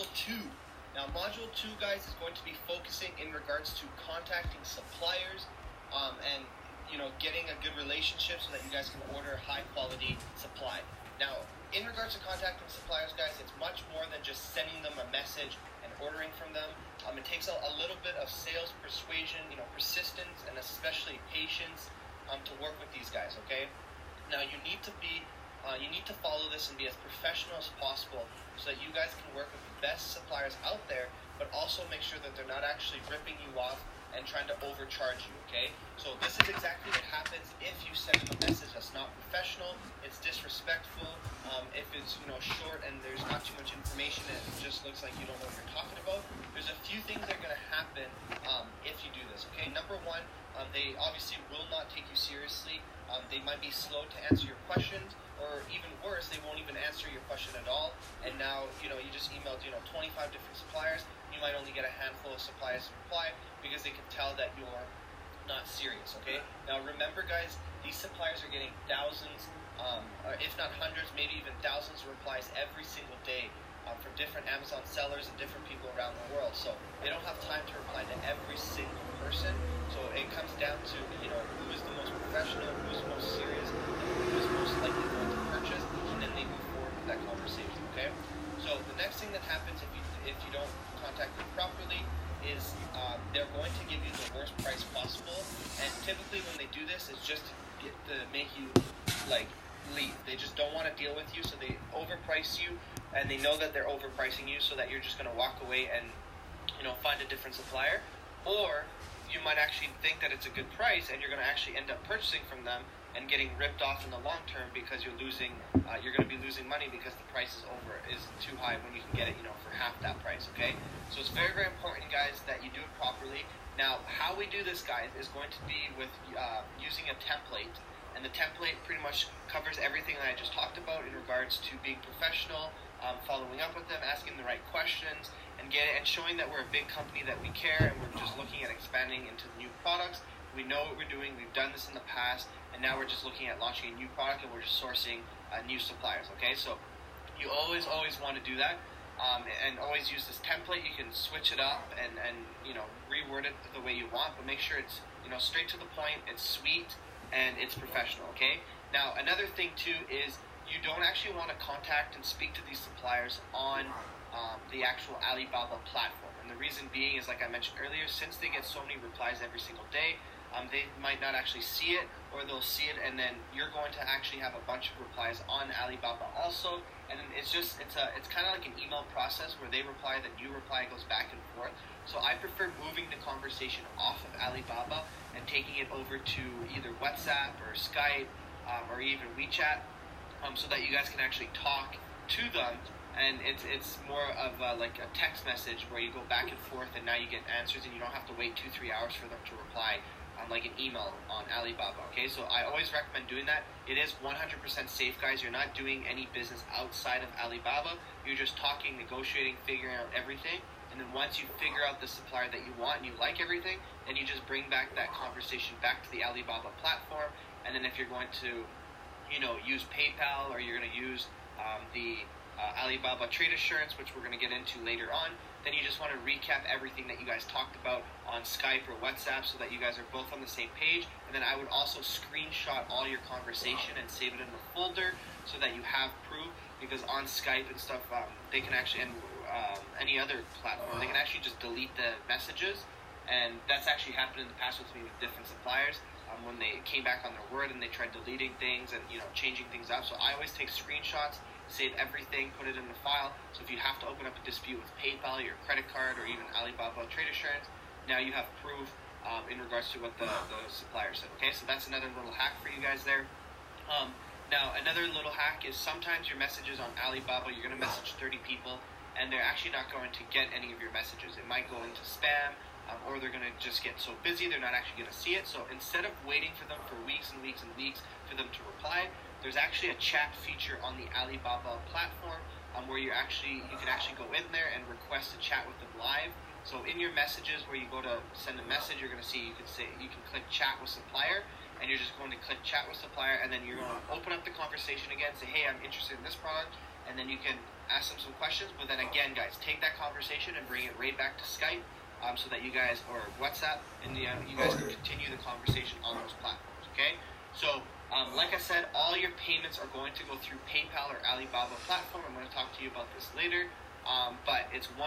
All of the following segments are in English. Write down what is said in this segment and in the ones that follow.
Module 2. Now, Module 2, guys, is going to be focusing in regards to contacting suppliers and, getting a good relationship so that you guys can order high-quality supply. Now, in regards to contacting suppliers, guys, it's much more than just sending them a message and ordering from them. It takes a little bit of sales persuasion, persistence, and especially patience to work with these guys, okay? Now, you need to follow this and be as professional as possible so that you guys can work with the best suppliers out there, but also make sure that they're not actually ripping you off and trying to overcharge you, okay? So this is exactly what happens if you send them a message that's not professional, it's disrespectful, if it's, short and there's not too much information and it just looks like you don't know what you're talking about. There's a few things that are going to happen if you do this, okay? Number one, they obviously will not take you seriously. They might be slow to answer your questions, or even worse, they won't even answer your question at all. And now, you just emailed, 25 different suppliers. You might only get a handful of suppliers to reply because they can tell that you're not serious, okay? Now, remember, guys, these suppliers are getting thousands, if not hundreds, maybe even thousands of replies every single day from different Amazon sellers and different people around the world. So they don't have time to reply to every single person. So it comes down to, who is the most professional, who's the most serious, and who is most likely going to purchase, and then they move forward with that conversation, okay? So the next thing that happens if you don't contact them properly is they're going to give you the worst price possible, and typically when they do this, it's just to make you, leave. They just don't want to deal with you, so they overprice you, and they know that they're overpricing you so that you're just going to walk away and, find a different supplier. Or you might actually think that it's a good price, and you're going to actually end up purchasing from them and getting ripped off in the long term because you're going to be losing money because the price is too high when you can get it, for half that price, okay? So it's very, very important, guys, that you do it properly. Now, how we do this, guys, is going to be with using a template. And the template pretty much covers everything that I just talked about in regards to being professional, following up with them, asking the right questions, and showing that we're a big company, that we care, and we're just looking at expanding into new products. We know what we're doing. We've done this in the past, and now we're just looking at launching a new product, and we're just sourcing new suppliers, okay? So you always want to do that, and always use this template. You can switch it up and reword it the way you want, but make sure it's, straight to the point, it's sweet, and it's professional, okay? Now, another thing, too, is you don't actually want to contact and speak to these suppliers on the actual Alibaba platform. And the reason being is, like I mentioned earlier, since they get so many replies every single day, they might not actually see it, or they'll see it, and then you're going to actually have a bunch of replies on Alibaba also. And then it's kind of like an email process where they reply, then you reply, it goes back and forth. So I prefer moving the conversation off of Alibaba and taking it over to either WhatsApp or Skype or even WeChat, so that you guys can actually talk to them. And it's more of like a text message where you go back and forth, and now you get answers, and you don't have to wait 2-3 hours for them to reply like an email on Alibaba, okay? So I always recommend doing that. It is 100% safe, guys. You're not doing any business outside of Alibaba. You're just talking, negotiating, figuring out everything. And then once you figure out the supplier that you want and you like everything, then you just bring back that conversation back to the Alibaba platform. And then if you're going to, use PayPal, or you're going to use the Alibaba Trade Assurance, which we're going to get into later on, then you just want to recap everything that you guys talked about on Skype or WhatsApp so that you guys are both on the same page. And then I would also screenshot all your conversation and save it in the folder so that you have proof, because on Skype and stuff, they can actually, and any other platform, they can actually just delete the messages. And that's actually happened in the past with me with different suppliers, when they came back on their word and they tried deleting things and changing things up. So I always take screenshots, save everything, put it in the file. So if you have to open up a dispute with PayPal, your credit card, or even Alibaba Trade Assurance, now you have proof in regards to what the supplier said, okay? So that's another little hack for you guys there. Now, another little hack is sometimes your messages on Alibaba, you're going to message 30 people, and they're actually not going to get any of your messages. It might go into spam, or they're going to just get so busy they're not actually going to see it. So instead of waiting for them for weeks and weeks and weeks for them to reply, there's actually a chat feature on the Alibaba platform where you can actually go in there and request to chat with them live. So in your messages, where you go to send a message, you're going to see you can click chat with supplier, and you're just going to click chat with supplier, and then you're going to open up the conversation again, say, hey, I'm interested in this product. and then you can ask them some questions. But then again, guys, take that conversation and bring it right back to Skype, so that you guys, or WhatsApp, and you guys can continue the conversation on those platforms. Okay, so like I said, all your payments are going to go through PayPal or Alibaba platform. I'm going to talk to you about this later, but it's 100%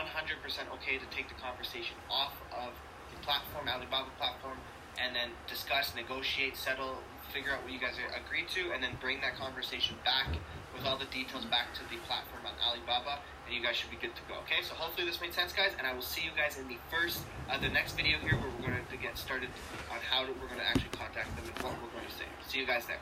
okay to take the conversation off of the platform, Alibaba platform, and then discuss, negotiate, settle, figure out what you guys agreed to, and then bring that conversation back with all the details back to the platform on Alibaba, and you guys should be good to go. Okay, so hopefully this made sense, guys, and I will see you guys in the next video here, where we're going to get started on how we're going to actually contact them and what we're going to say. See you guys there.